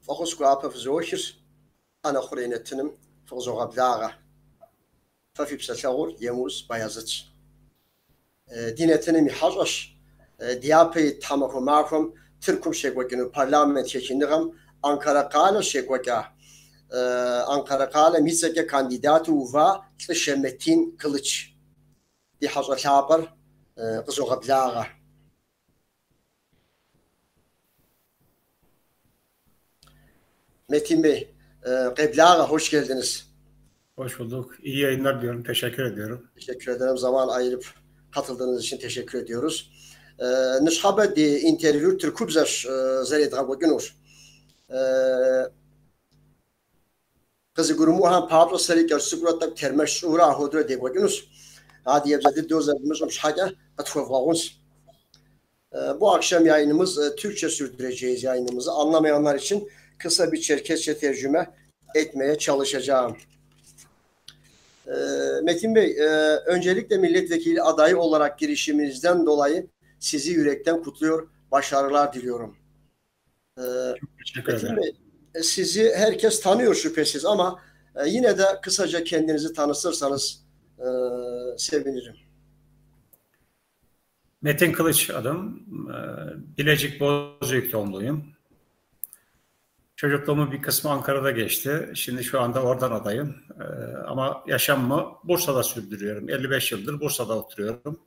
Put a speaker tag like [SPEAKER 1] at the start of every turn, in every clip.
[SPEAKER 1] فأخذ كوابا في زوجر أنا خرينتنم فغزوغ بلاغة ففي بساتلاور يموز بايزتش دينتنم يحرش ديابي تحمكو معكم تركم شيكوكينو برلمان يشينغم أنكارا قال شيكوكا أنكارا قال ميزكا كانديداتو وفا تشمتين كلتش دي حاجة شابر غزوغ بلاغة Metin Bey, Keblağa hoş geldiniz.
[SPEAKER 2] Hoş bulduk. İyi yayınlar diyorum. Teşekkür ediyorum.
[SPEAKER 1] Teşekkür ederim. Zaman ayırıp katıldığınız için teşekkür ediyoruz. Nişhabe di interview Türkubzaş zeri dragogünur. Kızı gurumuhan Pablo Sari Gersugratak termeş uğra hodra degogünüz. Hadi yebzedi dozlarımız amşhaga atfavağınız. Bu akşam yayınımız Türkçe sürdüreceğiz yayınımızı. Anlamayanlar için kısa bir Çerkesçe tercüme etmeye çalışacağım. Metin Bey, öncelikle milletvekili adayı olarak girişiminizden dolayı sizi yürekten kutluyor, başarılar diliyorum. Metin Bey, sizi herkes tanıyor şüphesiz ama yine de kısaca kendinizi tanıtırsanız sevinirim.
[SPEAKER 2] Metin Kılıç adım. Bilecik Bozüyük doğumluyum. Çocukluğumun bir kısmı Ankara'da geçti. Şimdi şu anda oradan adayım. Ama yaşamımı Bursa'da sürdürüyorum. 55 yıldır Bursa'da oturuyorum.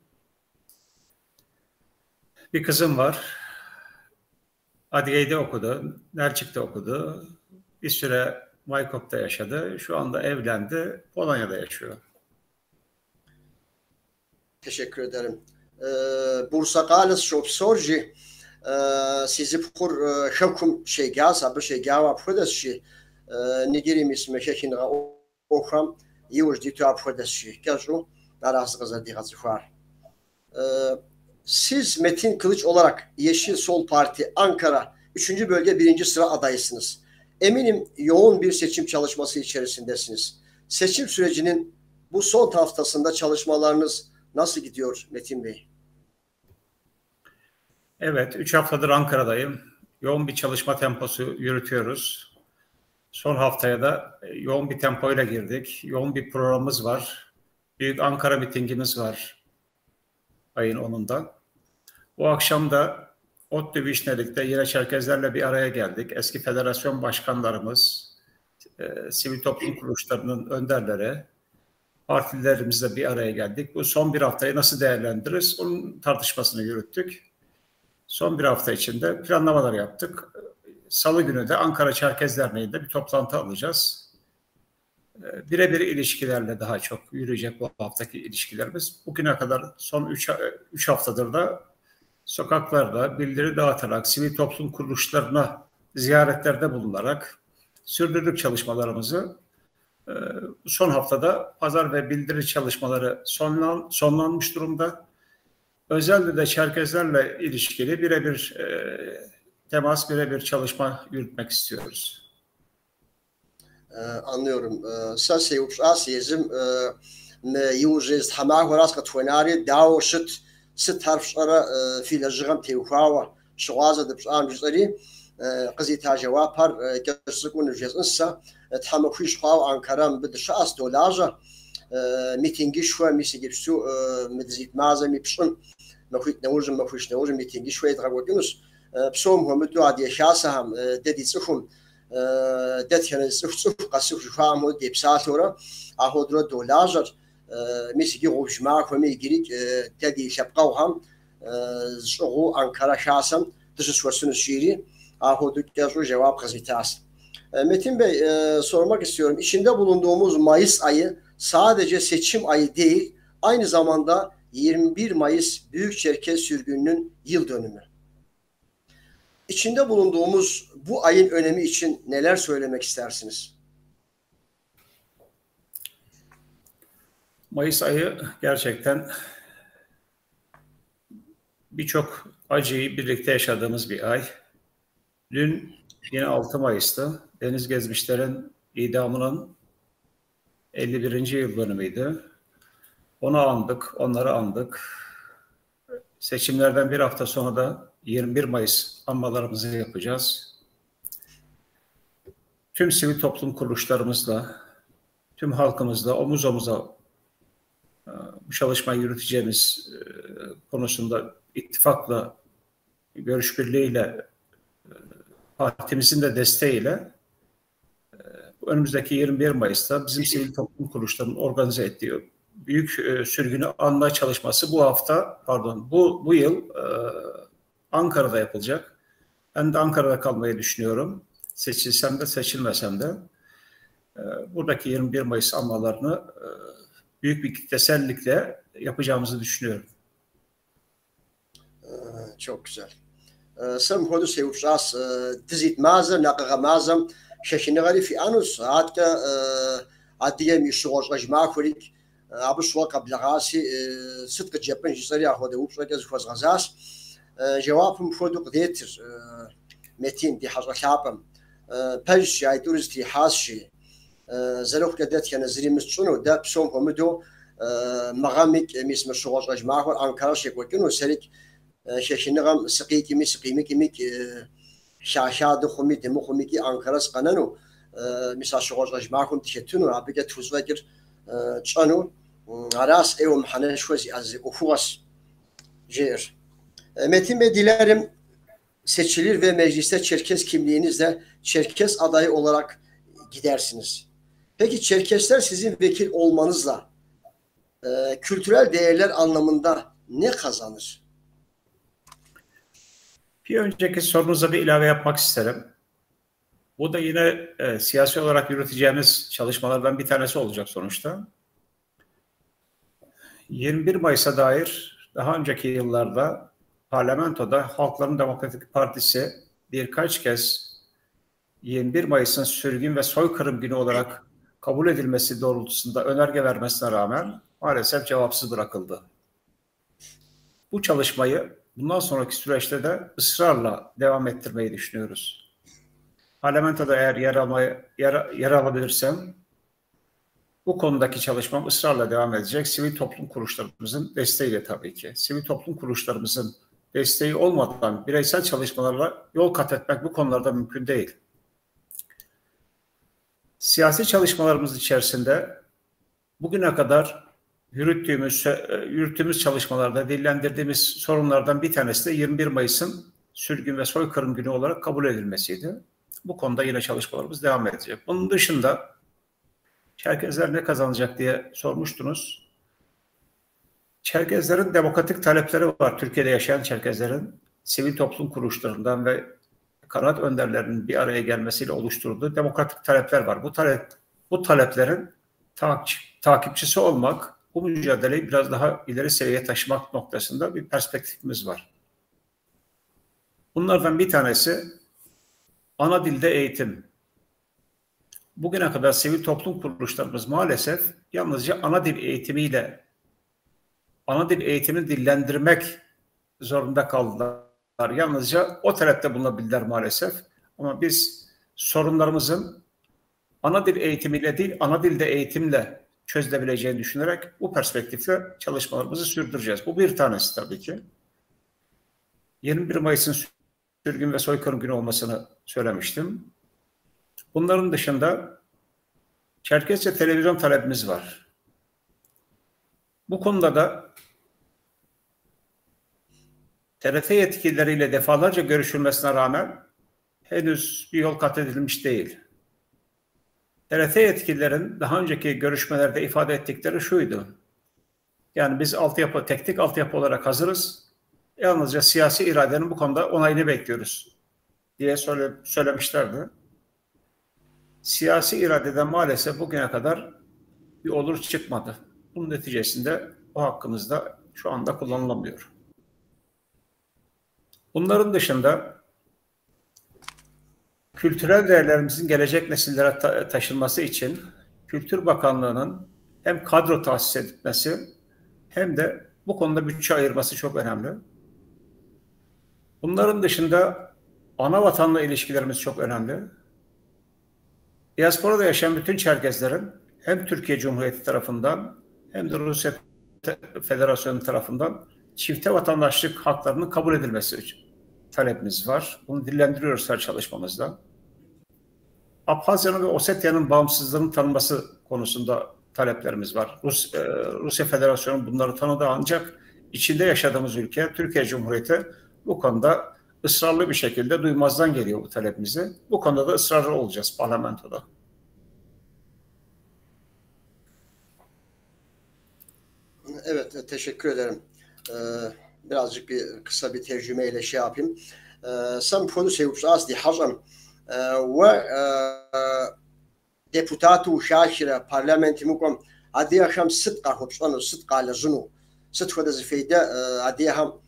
[SPEAKER 2] Bir kızım var. Adıyaman'da okudu. Nalçık'ta okudu. Bir süre Maykop'ta yaşadı. Şu anda evlendi. Polonya'da yaşıyor.
[SPEAKER 1] Teşekkür ederim. Bursa Galis Şopsorji sizi kur şevkum şeyga sabır şeyga ve prodesçi Nigerim ismi şekinga okram yuj ditu prodesçi kaçu naraz gazar diğazı var. Siz Metin Kılıç olarak Yeşil Sol Parti Ankara 3. Bölge 1. Sıra adayısınız. Eminim yoğun bir seçim çalışması içerisindesiniz. Seçim sürecinin bu son haftasında çalışmalarınız nasıl gidiyor Metin Bey?
[SPEAKER 2] Evet, 3 haftadır Ankara'dayım. Yoğun bir çalışma temposu yürütüyoruz. Son haftaya da yoğun bir tempoyla girdik. Yoğun bir programımız var. Büyük Ankara mitingimiz var ayın 10'unda. Bu akşam da ODTÜ Vişnelik'te yine Çerkezlerle bir araya geldik. Eski federasyon başkanlarımız, sivil toplum kuruluşlarının önderleri, partilerimizle bir araya geldik. Bu son bir haftayı nasıl değerlendiririz? Onun tartışmasını yürüttük. Son bir hafta içinde planlamalar yaptık. Salı günü de Ankara Çerkez Derneği'nde bir toplantı alacağız. Birebir ilişkilerle daha çok yürüyecek bu haftaki ilişkilerimiz. Bugüne kadar son 3 haftadır da sokaklarda bildiri dağıtarak, sivil toplum kuruluşlarına ziyaretlerde bulunarak sürdürdük çalışmalarımızı. Son haftada pazar ve bildiri çalışmaları sonlanmış durumda. Özellikle de Çerkezlerle ilişkili birebir temas, birebir çalışma yürütmek istiyoruz.
[SPEAKER 1] Anlıyorum. Sasi uçasiyizm yujez hamah ve raska tuenari dao sit harfşara filajgam tevhava şuaza dıpşan cüzleri qızita cevapar kesrikun ücez insa thamakhuş xav Ankaram bidşas dolarja mitingi şuva misigipsu medzit mazami pşın مخويت نوجم ميتينجي شوية غاوكنوس بسوم هم مدو عاد يشاسهم ددي صحهم دت هنا صح قصف شفاهم ودي بساتورا أهودرو دولار ميسيجي غوش معك وميجريك ددي شبقوهم زغو أنكارا شاسم دش ورسون الشيري أهودو كذو cevap kazıtas. Metin Bey sormak istiyorum. İçinde bulunduğumuz Mayıs ayı sadece seçim ayı değil, aynı zamanda 21 Mayıs Büyük Çerkez Sürgünü'nün yıl dönümü. İçinde bulunduğumuz bu ayın önemi için neler söylemek istersiniz?
[SPEAKER 2] Mayıs ayı gerçekten birçok acıyı birlikte yaşadığımız bir ay. Dün yine 6 Mayıs'tı. Deniz Gezmişler'in idamının 51. yıl dönümüydü. Onu andık, onları andık. Seçimlerden bir hafta sonra da 21 Mayıs anmalarımızı yapacağız. tüm sivil toplum kuruluşlarımızla, tüm halkımızla omuz omuza bu çalışmayı yürüteceğimiz konusunda ittifakla, görüş birliğiyle, partimizin de desteğiyle önümüzdeki 21 Mayıs'ta bizim sivil toplum kuruluşlarının organize ettiği büyük sürgünü anma çalışması bu yıl Ankara'da yapılacak. Ben de Ankara'da kalmayı düşünüyorum. Seçilsem de seçilmesem de buradaki 21 Mayıs anmalarını büyük bir kitlesellikle yapacağımızı düşünüyorum.
[SPEAKER 1] Çok güzel. Sırm hodu sevuşas dizit mazım, nakıga mazım, şeşini gari fi anus, hatta adiyem yuşuğuz ajma kurik, abu şuğa kablagasi, sıtkı cepin jisari ahoda upsa gez faz gazas, cevapım hodu qdetir, metin di hazra şapım, pej yayturiz di hazşi, زلوخ كدت كان زري مسجون ودا بسوم همدو مغامك ميس مشروع أجمعه أنكار شيء وكنو سلك شاشنغام سقيكي مي سقيمكي ميك شاشاد خمي دمو خميكي أنكار سقنانو ميس مشروع أجمعهم تشتنو عبيك توزواجر تشانو عراس أيوم حناش وزي از أفواس جير Metin Bey, dilerim seçilir ve mecliste Çerkes kimliğinizle Çerkes adayı olarak gidersiniz. Peki Çerkesler sizin vekil olmanızla kültürel değerler anlamında ne kazanır?
[SPEAKER 2] Bir önceki sorunuza bir ilave yapmak isterim. Bu da yine siyasi olarak yürüteceğimiz çalışmalardan bir tanesi olacak sonuçta. 21 Mayıs'a dair daha önceki yıllarda parlamentoda Halkların Demokratik Partisi birkaç kez 21 Mayıs'ın sürgün ve soykırım günü olarak kabul edilmesi doğrultusunda önerge vermesine rağmen maalesef cevapsız bırakıldı. Bu çalışmayı bundan sonraki süreçte de ısrarla devam ettirmeyi düşünüyoruz. Parlamentoda eğer yer alabilirsem bu konudaki çalışmam ısrarla devam edecek. Sivil toplum kuruluşlarımızın desteğiyle tabii ki. Sivil toplum kuruluşlarımızın desteği olmadan bireysel çalışmalarla yol kat etmek bu konularda mümkün değil. Siyasi çalışmalarımız içerisinde bugüne kadar yürüttüğümüz çalışmalarda dillendirdiğimiz sorunlardan bir tanesi de 21 Mayıs'ın sürgün ve soykırım günü olarak kabul edilmesiydi. Bu konuda yine çalışmalarımız devam edecek. Bunun dışında Çerkezler ne kazanacak diye sormuştunuz. Çerkezlerin demokratik talepleri var. Türkiye'de yaşayan Çerkezlerin sivil toplum kuruluşlarından ve kanaat önderlerinin bir araya gelmesiyle oluşturduğu demokratik talepler var. Bu taleplerin takipçisi olmak, bu mücadeleyi biraz daha ileri seviyeye taşımak noktasında bir perspektifimiz var. Bunlardan bir tanesi ana dilde eğitim. Bugüne kadar sivil toplum kuruluşlarımız maalesef yalnızca ana dil eğitimini dillendirmek zorunda kaldılar. Yalnızca o talepte bulunabildiler maalesef. Ama biz sorunlarımızın ana dil eğitimiyle değil, ana dilde eğitimle çözülebileceğini düşünerek bu perspektifle çalışmalarımızı sürdüreceğiz. Bu bir tanesi tabii ki. 21 Mayıs'ın sürgün ve soykırım günü olmasını söylemiştim. Bunların dışında Çerkesçe televizyon talebimiz var. Bu konuda da TRT yetkilileriyle defalarca görüşülmesine rağmen henüz bir yol kat edilmiş değil. TRT yetkililerin daha önceki görüşmelerde ifade ettikleri şuydu. Yani biz teknik altyapı olarak hazırız. Yalnızca siyasi iradenin bu konuda onayını bekliyoruz diye söylemişlerdi. Siyasi iradeden maalesef bugüne kadar bir olur çıkmadı. Bunun neticesinde o hakkımız da şu anda kullanılamıyor. Bunların dışında kültürel değerlerimizin gelecek nesillere taşınması için Kültür Bakanlığı'nın hem kadro tahsis etmesi hem de bu konuda bütçe ayırması çok önemli. Bunların dışında ana vatanla ilişkilerimiz çok önemli. Diasporada yaşayan bütün Çerkezlerin hem Türkiye Cumhuriyeti tarafından hem de Rusya Federasyonu tarafından çifte vatandaşlık haklarının kabul edilmesi için talepimiz var. Bunu dillendiriyoruz her çalışmamızda. Abhazya'nın ve Osetya'nın bağımsızlığının tanınması konusunda taleplerimiz var. Rusya Federasyonu bunları tanıdı ancak içinde yaşadığımız ülke, Türkiye Cumhuriyeti bu konuda ısrarlı bir şekilde duymazdan geliyor bu talepimizi. Bu konuda da ısrarlı olacağız parlamentoda.
[SPEAKER 1] Evet, teşekkür ederim. Birazcık kısa bir tercümeyle şey yapayım. Sam produse uças di hacam ve deputatu şaşire parlamentimukum adi akşam sıt kahupsanu sıt kalazunu sıt kadar zifeyde adi ham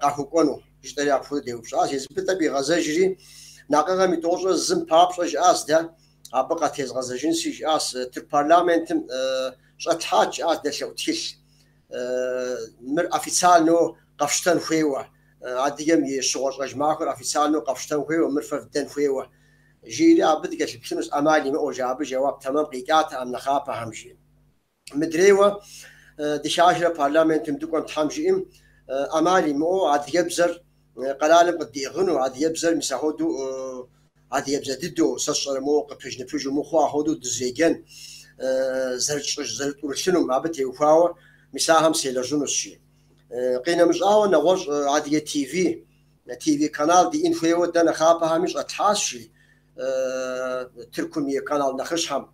[SPEAKER 1] kahuponu işte yapıyor diye uças yazıp bir gazeteci nakaga mitoza zim papsaj as da abqa tez gazetecin si as Türk parlamentim şataç as da şutiş مر أفيسالنو قفشتن خويوة عاديهم يشغل رجماكر أفيسالنو قفشتن خويوة مر فردن خويوة جيلي عبد قش بسنس أمالي ما أجاب جواب تمام قيقات أم نخافة همجي مدريوة دشاشرة برلمان تمدكم تحمجيم أمالي ما عاد يبزر قلالم قد يغنو عاد يبزر مساهودو عاد يبزر ددو سشر موقف بجن بجو مخوا هودو دزيجن زرت ورشنو ما بتي وفاوة مساهم سيلجونوس شيء قينا مش نغوش عادية تي في قنال دي انفيو دنا خابها مش اتحاس شيء تركمية قنال نخشهم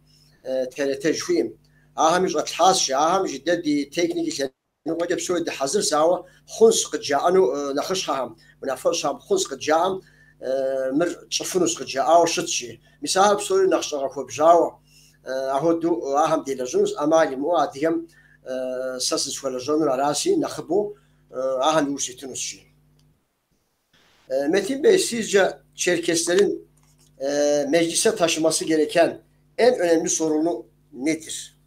[SPEAKER 1] تجويم مش اتحاس شيء مش دي تكنيكي نقعد بسوي دي حزر سوا خنس قد جاءنو نخشهم ونفرشهم خنس قد جاءم مر تشفنوس قد جاء شت شيء مساهم بسوي نخشهم خو بجاوا اهودو دي لجونوس امالي مو عاديهم ساسس ولا جونر arası nakıbu ahan uğuşetunuz şey. Metin Bey sizce Çerkeslerin meclise taşıması gereken en önemli sorunu nedir?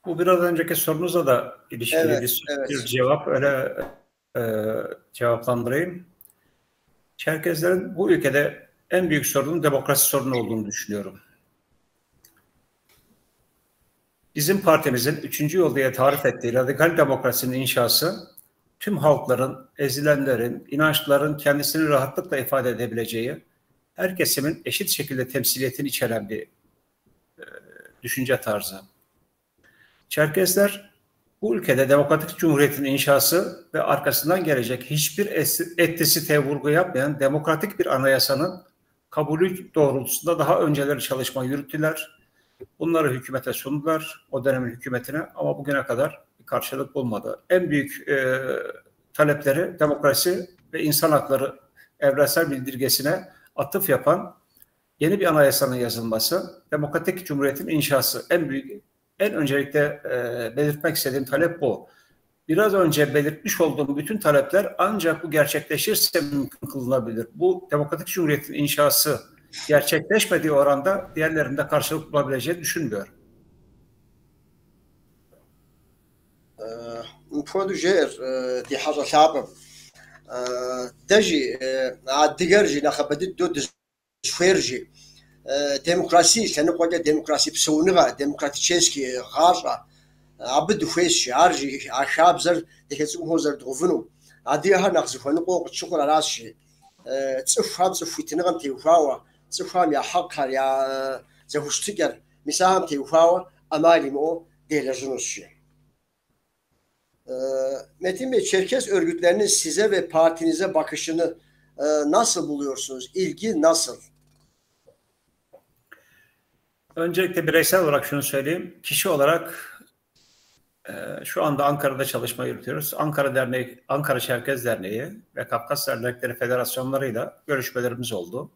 [SPEAKER 2] Bu biraz önceki sorunuza da ilişkili bir cevap öyle cevaplandırayım. Çerkezlerin bu ülkede en büyük sorunun demokrasi sorunu olduğunu düşünüyorum. Bizim partimizin 3. yol diye tarif ettiği radikal demokrasinin inşası, tüm halkların, ezilenlerin, inançların kendisini rahatlıkla ifade edebileceği, her kesimin eşit şekilde temsiliyetini içeren bir düşünce tarzı. Çerkesler, bu ülkede demokratik cumhuriyetin inşası ve arkasından gelecek hiçbir etnisite vurgu yapmayan demokratik bir anayasanın kabulü doğrultusunda daha önceleri çalışma yürüttüler. Bunları hükümete sundular, o dönemin hükümetine, ama bugüne kadar bir karşılık bulmadı. En büyük talepleri demokrasi ve insan hakları evrensel bildirgesine atıf yapan yeni bir anayasanın yazılması, demokratik cumhuriyetin inşası. En öncelikle belirtmek istediğim talep bu. Biraz önce belirtmiş olduğum bütün talepler ancak bu gerçekleşirse mümkün kılınabilir. Bu demokratik cumhuriyetin inşası gerçekleşmediği oranda diğerlerinde karşılık bulabileceğini düşünmüyorum.
[SPEAKER 1] Produjer di haja şabım deji addigerji nakhabedit do dişferji demokrasi seni koca demokrasi psuniga demokraticheski ghaja abd khweshi arji ashabzar deketsu hozer dovunu adiha nakhzufanu qoq chukura rashi tsufam tsufitinigan tiwawa tsufam ya haqqar ya zehuştiger misaham tiwawa amalim o delajunusshi. Metin Bey, Çerkes örgütlerinin size ve partinize bakışını nasıl buluyorsunuz? İlgi nasıl?
[SPEAKER 2] Öncelikle bireysel olarak şunu söyleyeyim. Kişi olarak şu anda Ankara'da çalışma yürütüyoruz. Ankara Derneği, Ankara Çerkez Derneği ve Kafkasya Dernekleri Federasyonlarıyla görüşmelerimiz oldu.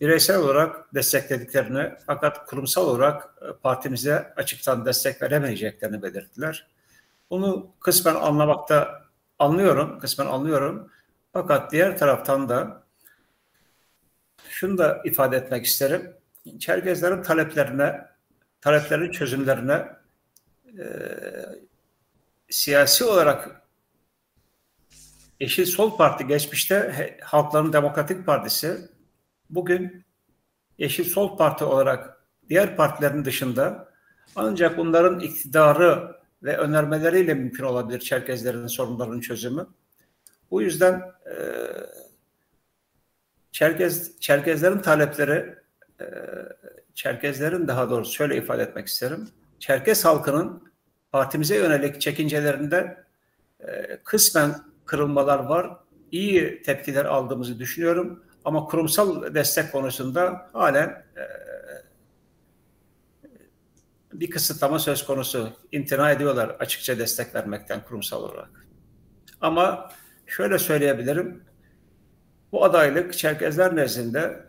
[SPEAKER 2] Bireysel olarak desteklediklerini, fakat kurumsal olarak partimize açıktan destek veremeyeceklerini belirttiler. Bunu kısmen anlıyorum. Fakat diğer taraftan da şunu da ifade etmek isterim. Çerkezlerin taleplerin çözümlerine siyasi olarak Yeşil Sol Parti geçmişte Halkların Demokratik Partisi, bugün Yeşil Sol Parti olarak diğer partilerin dışında ancak bunların iktidarı ve önermeleriyle mümkün olabilir Çerkezlerin sorunlarının çözümü. Bu yüzden Çerkezlerin talepleri, Çerkezlerin daha doğrusu şöyle ifade etmek isterim. Çerkez halkının partimize yönelik çekincelerinde kısmen kırılmalar var. İyi tepkiler aldığımızı düşünüyorum. Ama kurumsal destek konusunda halen bir kısıtlama söz konusu. İmtina ediyorlar açıkça destek vermekten kurumsal olarak. Ama şöyle söyleyebilirim. Bu adaylık Çerkezler nezdinde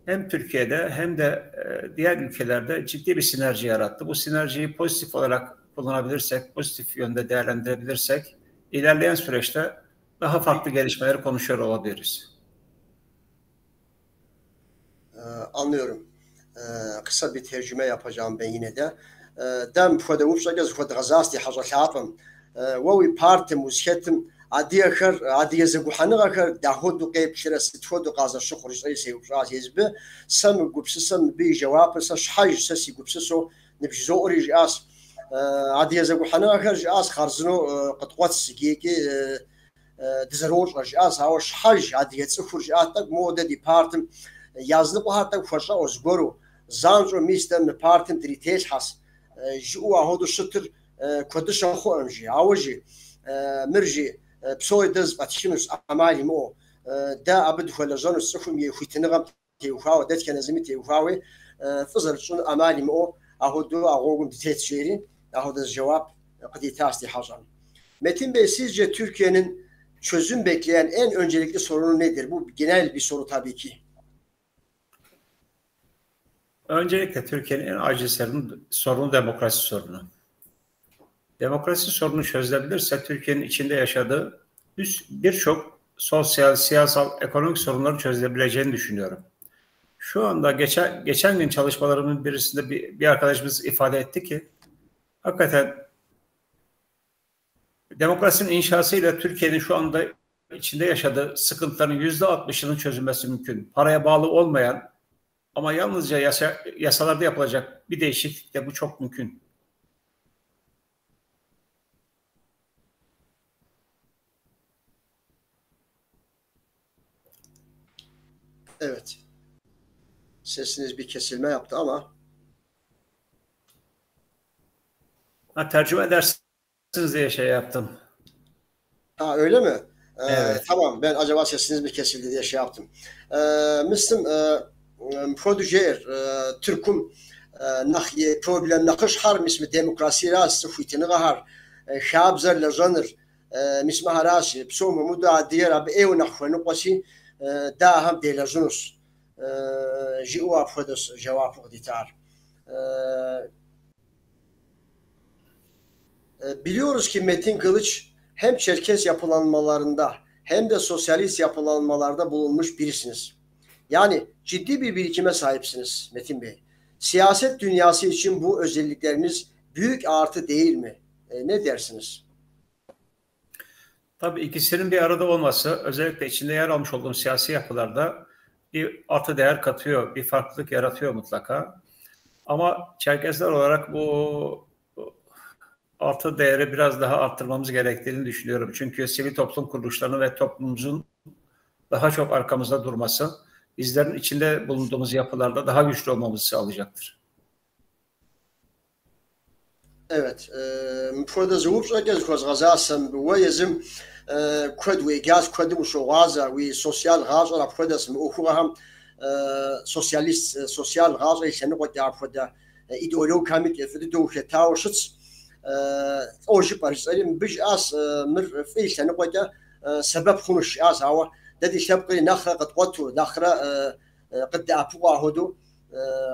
[SPEAKER 2] hem Türkiye'de hem de diğer ülkelerde ciddi bir sinerji yarattı. Bu sinerjiyi pozitif olarak kullanabilirsek, pozitif yönde değerlendirebilirsek ilerleyen süreçte daha farklı gelişmeleri konuşuyor olabiliriz.
[SPEAKER 1] Anlıyorum. Kısa bir tercüme yapacağım ben yine de. Dem fode ufşagaz fode gazasti hajalatım. Ve partim uzketim adiye zeguhanıgakar dahudu qeypşire sitfodu qaza şukhriş ay seyufraz hizbi sam gupsisam bi cevapsa şhaj sesi gupsiso nibjizo orijas adiye zeguhanıgakar jas kharzno qatqat sigiki dizaroj jas hawa şhaj adiye tsufur atak modedi partim yazlı bu hatta fırsa ozgoru zanjo mistem partim triteş has ju ahodu şutır koduşa xo'amji awji mirji بسوي دز باتشينوس أمالي مو دا أبد ولا جانوس سخم يخوتنغم تيوفاو دت كان زمي تيوفاوي فزر شون أمالي مو أهو دو أغوغم ديت شيرين أهو دز جواب قدي تاسدي حاجان. Metin Bey sizce Türkiye'nin çözüm bekleyen en öncelikli sorunu nedir? Bu genel bir soru tabii ki.
[SPEAKER 2] Öncelikle Türkiye'nin en acil sorunu demokrasi sorunu. Demokrasi sorunu çözülebilirse Türkiye'nin içinde yaşadığı birçok sosyal, siyasal, ekonomik sorunları çözülebileceğini düşünüyorum. Şu anda geçen gün çalışmalarımın birisinde bir arkadaşımız ifade etti ki hakikaten demokrasinin inşasıyla Türkiye'nin şu anda içinde yaşadığı sıkıntıların %60'ının çözülmesi mümkün. Paraya bağlı olmayan ama yalnızca yasalarda yapılacak bir değişiklikle bu çok mümkün.
[SPEAKER 1] Evet. Sesiniz bir kesilme yaptı ama.
[SPEAKER 2] Tercüme edersiniz diye şey yaptım.
[SPEAKER 1] Ha öyle mi?
[SPEAKER 2] Evet.
[SPEAKER 1] Tamam ben acaba sesiniz bir kesildi diye şey yaptım. Mislim producer Türk'üm nahiye problem nakış har mismi demokrasi ras fitini gahar şabzer lejanır mismi harashi psomu muda diğer abi ev nahfenu qasi da hem de lejanus jiwa fodos cevap ditar. Biliyoruz ki Metin Kılıç hem Çerkez yapılanmalarında hem de sosyalist yapılanmalarda bulunmuş birisiniz. Yani ciddi bir birikime sahipsiniz Metin Bey. Siyaset dünyası için bu özellikleriniz büyük artı değil mi? Ne dersiniz?
[SPEAKER 2] Tabii ikisinin bir arada olması özellikle içinde yer almış olduğum siyasi yapılarda bir artı değer katıyor, bir farklılık yaratıyor mutlaka. Ama Çerkezler olarak bu artı değeri biraz daha arttırmamız gerektiğini düşünüyorum. Çünkü sivil toplum kuruluşlarının ve toplumumuzun daha çok arkamızda durması bizlerin içinde bulunduğumuz yapılarda daha güçlü olmamızı sağlayacaktır.
[SPEAKER 1] Evet. Mfrada zuvupsa gez kozgazasım ve yazım kod ve gaz kodu şoğaza ve sosyal gaz ala fradasım okuğam sosyal gaz işini koyar frada ideolog kamit efedi doğuşta şıts oji parislerim biz as mir fiilsini koyar sebep konuş az hava dedi şapkayı nahra qatqatu nahra qad apuwa hudu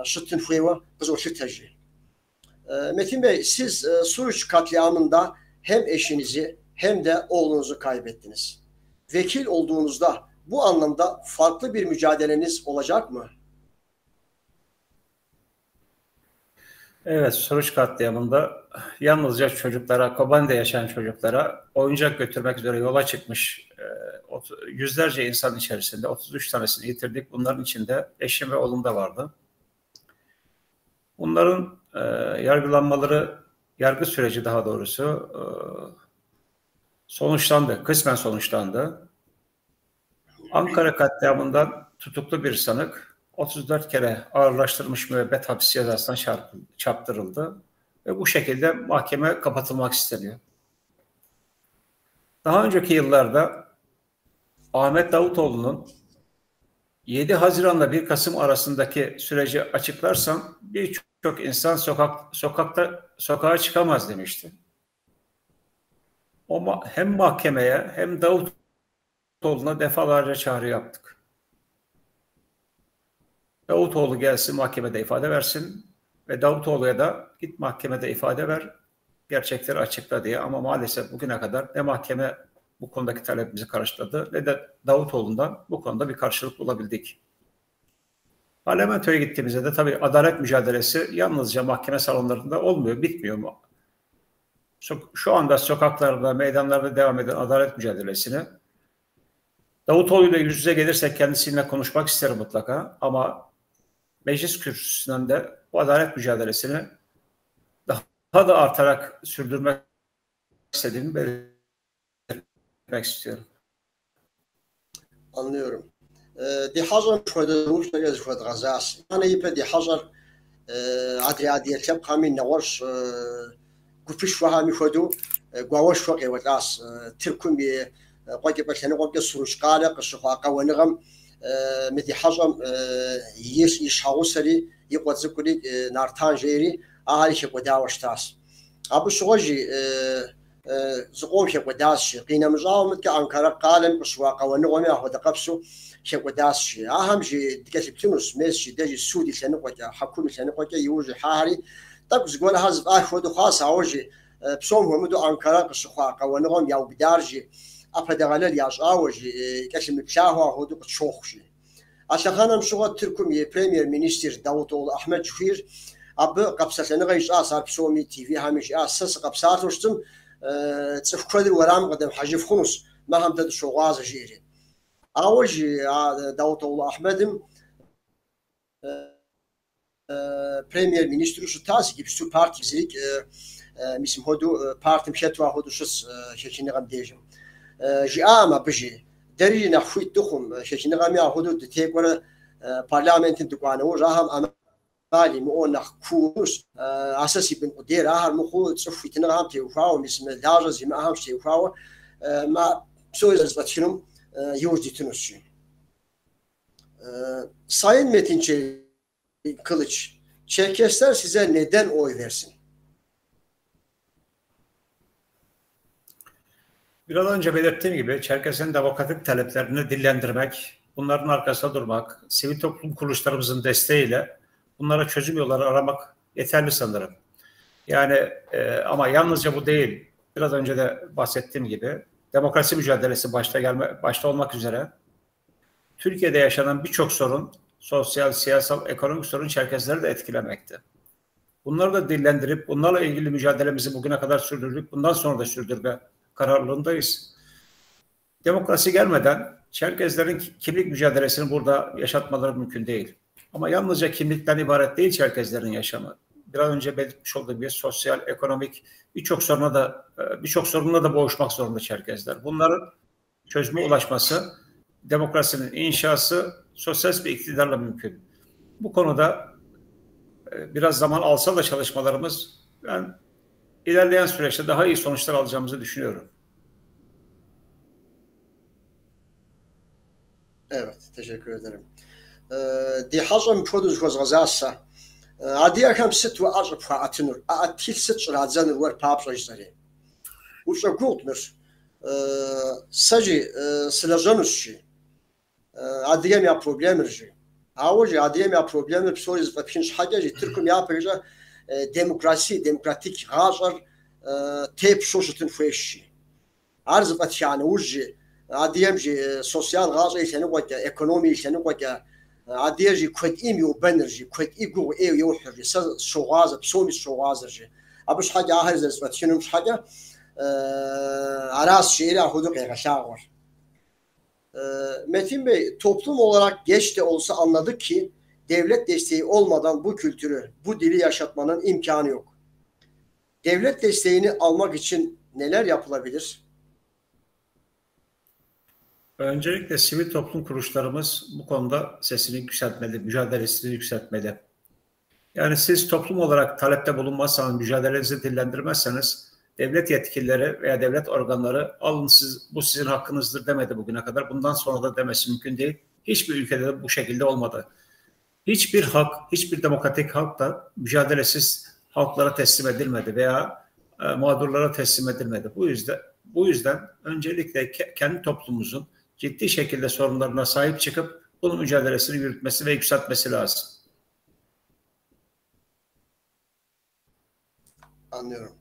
[SPEAKER 1] şıtın fıyva kızı şıtacı. Metin Bey, siz Suruç katliamında hem eşinizi hem de oğlunuzu kaybettiniz. Vekil olduğunuzda bu anlamda farklı bir mücadeleniz olacak mı?
[SPEAKER 2] Evet, Suruç katliamında yalnızca çocuklara, Kobani'de yaşayan çocuklara oyuncak götürmek üzere yola çıkmış yüzlerce insan içerisinde 33 tanesini yitirdik. Bunların içinde eşim ve oğlum da vardı. Bunların yargılanmaları, yargı süreci daha doğrusu sonuçlandı, kısmen sonuçlandı. Ankara katliamından tutuklu bir sanık 34 kere ağırlaştırılmış müebbet hapis cezasından çarptırıldı ve bu şekilde mahkeme kapatılmak isteniyor. Daha önceki yıllarda Ahmet Davutoğlu'nun 7 Haziran'la 1 Kasım arasındaki süreci açıklarsam birçok insan sokağa çıkamaz demişti. Hem mahkemeye hem Davutoğlu'na defalarca çağrı yaptık. Davutoğlu gelsin mahkemede ifade versin ve Davutoğlu'ya da git mahkemede ifade ver, gerçekleri açıkla diye, ama maalesef bugüne kadar ne mahkeme bu konudaki talebimizi karşıladı ne de Davutoğlu'ndan bu konuda bir karşılık bulabildik. Parlamentoya gittiğimizde de tabii adalet mücadelesi yalnızca mahkeme salonlarında olmuyor, bitmiyor mu? Şu anda sokaklarda, meydanlarda devam eden adalet mücadelesini Davutoğlu ile yüz yüze gelirsek kendisiyle konuşmak isterim mutlaka, ama meclis kürsüsünden de bu adalet mücadelesini daha da artarak sürdürmek istediğimi belirtmek istiyorum.
[SPEAKER 1] Anlıyorum. Di hazır şöyle uçta şöyle gazas. Ana ipe di hazır adriyadiyet kamin nawaş gufiş fahami şöyle gwawaş şöyle vatas Türk'ün bir قاعد بس أنا قاعد أسرش قارق الشقاق ونغم مدي حجم يش حوسري يقعد زكولي نارتان جيري أهالي شق وداوش تاس أبو شغجي زقوم شق وداس قينا مجاوم متك أنكر قالم الشقاق ونغم ياخد قبسو شق وداس أهم شيء دكتور تونس ماشي دجي السودي سنقعد حكومي سنقعد يوجي حاري طب زقول هذا أخذ خاص عوجي بسوم هم دو أنكر الشقاق ونغم ياو بدارجي أفدغلال ياش آوج كشم بشاهوا هدوء شوخشي. أشخانم شغل تركم بريمير مينستر داوطول أحمد جفير أب قبسة نغيش آثار بسومي تي في هامش أساس قبسات وشتم تفكر ورام قدم حجف خنوس ما هم تد شغاز جيري. آوج داوطول أحمدم بريمير مينستر شو تاسي بسو بارتي زيك مسم هدو بارتي مشتوا هدو شس شكيني غم ديجم. جاء بجي دري نحوي تخم شيء نغمي حدود تيقول برلمان تدقانه وراهم أمالي مو نخكوش أساسي بن قدير أهل مخو تصفي تنغام تيوفاو مسم لاجة زي ما أهم تيوفاو ما سوي زبطشنم يوجد تنوشي Sayın Metin Kılıç, Çerkesler size neden oy versin?
[SPEAKER 2] Biraz önce belirttiğim gibi Çerkes'in demokratik taleplerini dillendirmek, bunların arkasında durmak, sivil toplum kuruluşlarımızın desteğiyle bunlara çözüm yolları aramak yeterli sanırım. Yani ama yalnızca bu değil. Biraz önce de bahsettiğim gibi demokrasi mücadelesi başta olmak üzere Türkiye'de yaşanan birçok sorun, sosyal, siyasal, ekonomik sorun Çerkesleri de etkilemekte. Bunları da dillendirip bunlarla ilgili mücadelemizi bugüne kadar sürdürdük. Bundan sonra da sürdürme kararlılığındayız. Demokrasi gelmeden Çerkezlerin kimlik mücadelesini burada yaşatmaları mümkün değil. Ama yalnızca kimlikten ibaret değil Çerkezlerin yaşamı. Biraz önce belirtmiş olduğum bir sosyal, ekonomik birçok sorunla da boğuşmak zorunda Çerkezler. Bunların çözüme ulaşması, demokrasinin inşası sosyalist bir iktidarla mümkün. Bu konuda biraz zaman alsa da çalışmalarımız, ben ilerleyen süreçte daha iyi sonuçlar alacağımızı düşünüyorum.
[SPEAKER 1] Evet, teşekkür ederim. Di hazım produs gazasa. Adi akam sit ve azıp faatinur. Atil sit şrazanur var papşajları. Uça gutnur. Saci silajanusçi. Adiyem ya problemirci. Avcı adiyem ya problemir psoriz ve pinç hacacı Türk'üm yapıcı demokratik gazar tep şoşutun feşi. Arz batşanı ucı adiyemci sosyal gazar işini koyca, ekonomi işini koyca, adiyemci kut'im yu benirci, kut'i gu ev yu hırcı, şoğazı, psomis şoğazırcı. Abış haca ahir zesvatşınım haca, aras şehri ahuduk eğaşağı var. Metin Bey, toplum olarak geç de olsa anladık ki devlet desteği olmadan bu kültürü, bu dili yaşatmanın imkanı yok. Devlet desteğini almak için neler yapılabilir?
[SPEAKER 2] Öncelikle sivil toplum kuruluşlarımız bu konuda sesini yükseltmeli, mücadelesini yükseltmeli. Yani siz toplum olarak talepte bulunmazsanız, mücadelenizi dillendirmezseniz devlet yetkilileri veya devlet organları alın siz, bu sizin hakkınızdır demedi bugüne kadar. Bundan sonra da demesi mümkün değil. Hiçbir ülkede de bu şekilde olmadı. Hiçbir hak, hiçbir demokratik hak da mücadelesiz halklara teslim edilmedi veya mağdurlara teslim edilmedi. Bu yüzden öncelikle kendi toplumumuzun ciddi şekilde sorunlarına sahip çıkıp bunun mücadelesini yürütmesi ve yükseltmesi lazım.
[SPEAKER 1] Anlıyorum.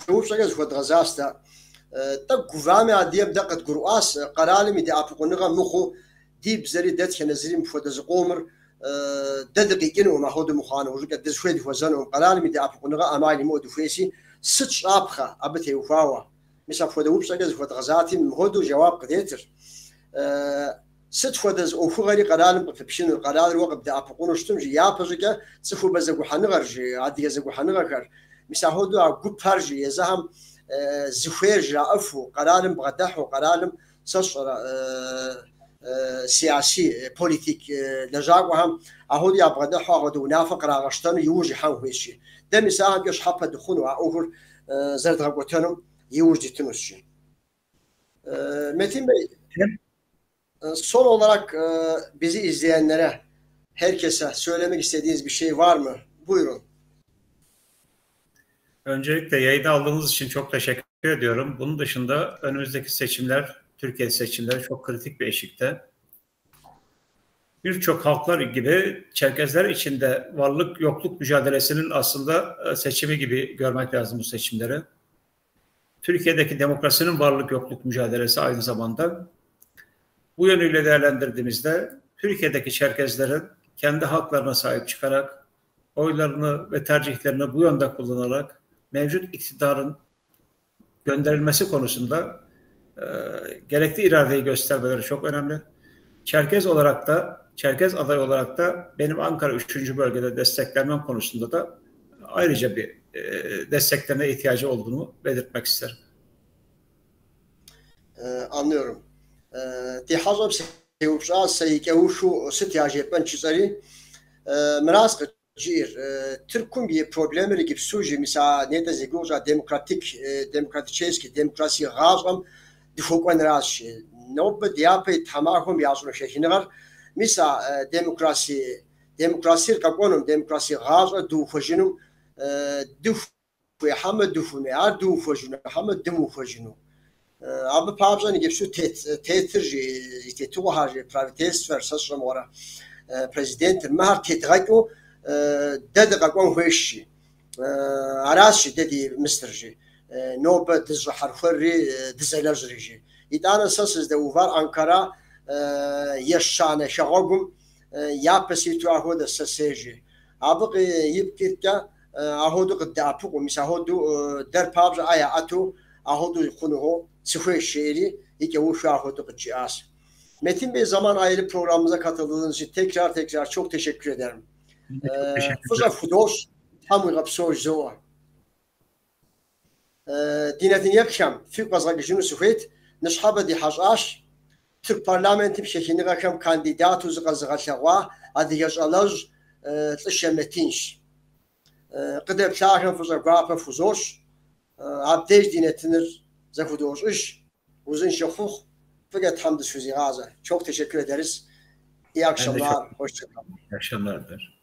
[SPEAKER 1] Müşavir şekilde Gazasta da guvami adiyem da kad guruas qaralım idi apıqonuğa muxu dib zeri det kenezrim fodaz qomr دقيقين وما هو دمخانه وجد دزويد وزنهم قلال مدي أبقونها أمالي مود فيسي ست أبخا أبتي وفاوة مثلا فودو بشكل فود غزاتي مهودو جواب قديتر ست فودز أوفغري قلال بفبشين القلال الوقت بدأ أبقونه شتمجي يا بجيكا صفو بزقو حنغرجي عادي يزقو حنغر مثلا هودو أقوب فرجي يزهم زفير أفو قلال بغدحو قلال سشر سياسي بوليتيك لجاق وهم أهودي أبغى ده حاجة ونافق راغشتن يوجي حوهشي ده مثلا يش حبة دخون وأوفر زرد غوتنم يوجي تنوشي Metin Bey, son olarak bizi izleyenlere, herkese söylemek istediğiniz bir şey var mı? Buyurun.
[SPEAKER 2] Öncelikle yayını aldığınız için çok teşekkür ediyorum. Bunun dışında önümüzdeki seçimler, Türkiye seçimleri çok kritik bir eşikte. Birçok halklar gibi Çerkezler içinde varlık yokluk mücadelesinin aslında seçimi gibi görmek lazım bu seçimleri. Türkiye'deki demokrasinin varlık yokluk mücadelesi aynı zamanda. Bu yönüyle değerlendirdiğimizde Türkiye'deki Çerkezlerin kendi haklarına sahip çıkarak oylarını ve tercihlerini bu yönde kullanarak mevcut iktidarın gönderilmesi konusunda gerekli iradeyi göstermeleri çok önemli. Çerkez aday olarak da benim Ankara 3. bölgede desteklenmem konusunda da ayrıca bir desteklerine ihtiyacı olduğunu belirtmek isterim.
[SPEAKER 1] Anlıyorum. Tihazım sevuşa sayıkevuşu sityaje pençizari merask Cir, Türk'ün bir problemleri gibi suji misal ne de zigorja demokratikçeski demokrasi gazam difokwan rashi nobbe diape tamahum yazını şehinigar misal demokrasi kakonum demokrasi gazı dufajinum duf ve hamed dufune ar dufajinu hamed dumufajinu abi pabzani gibi şu tetirji tuhaje privates versas ramora prezident mahar tetgako دادق أقوم ويشي عراسي دادي مسترجي نوبة دز حرفري دز لجريجي إدانا ساسز دوفار أنكارا يشانة شغوغم يابسيتو أهود الساسيجي أبقى يبكيركا أهودو قد أبقو مس أهودو در بابز آيا أتو أهودو يخونوه سفوي الشيري يكوشو أهودو قد جياس Metin Bey, zaman ayrı programımıza katıldığınız için tekrar çok teşekkür ederim. Fıza Fudos tam uyapsoj zo. Dinetin yakşam Türk vazgeçini sufet nişhabe di hajaş Türk parlamenti bir şekilde rakam kandidat uz qazğaşawa adi yaşalaj tşemetinş. Qıdab şahın fıza qapa fuzoş abdej dinetinir zafudoş iş uzun şofuk fakat hamd sözü gaza. Çok teşekkür ederiz. İyi akşamlar. Hoşça kalın.
[SPEAKER 2] İyi akşamlar.